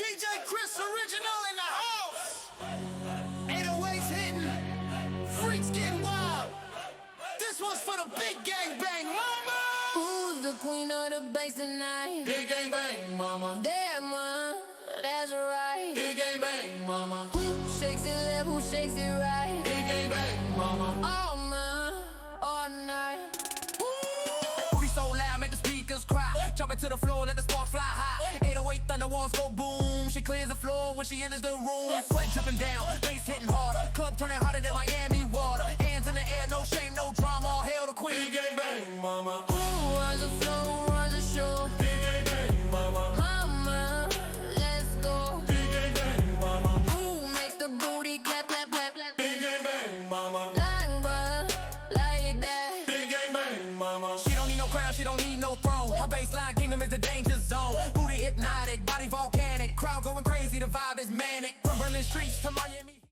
DJ Chris original in the house. 808's hitting, freaks getting wild. This one's for the big gang bang, mama. Who's the queen of the bass tonight? Big gang bang, mama. Damn, that's right. Big gang bang, mama. Who shakes it left, who shakes it right? Big gang bang, mama. All all night. Booty so loud, make the speakers cry. Jump into the floor, let the sparks fly high. 808 thunder walls go boom. She clears the floor when she enters the room. Sweat dripping down, bass hitting harder. Club turning hotter than Miami water. Hands in the air, no shame, no drama. All hail the queen. Big gang bang, mama. Who runs the floor, who runs the show? Big gang bang, mama. Mama, let's go. Big gang bang, mama. Who makes the booty clap, clap, clap, clap? Big gang bang, mama. Like that. Big gang bang, mama. She don't need no crown, she don't need no throne. Her baseline kingdom is the danger zone. Booty hypnotic, body volcanic. Crowd going crazy, the vibe is manic. From Berlin streets to Miami.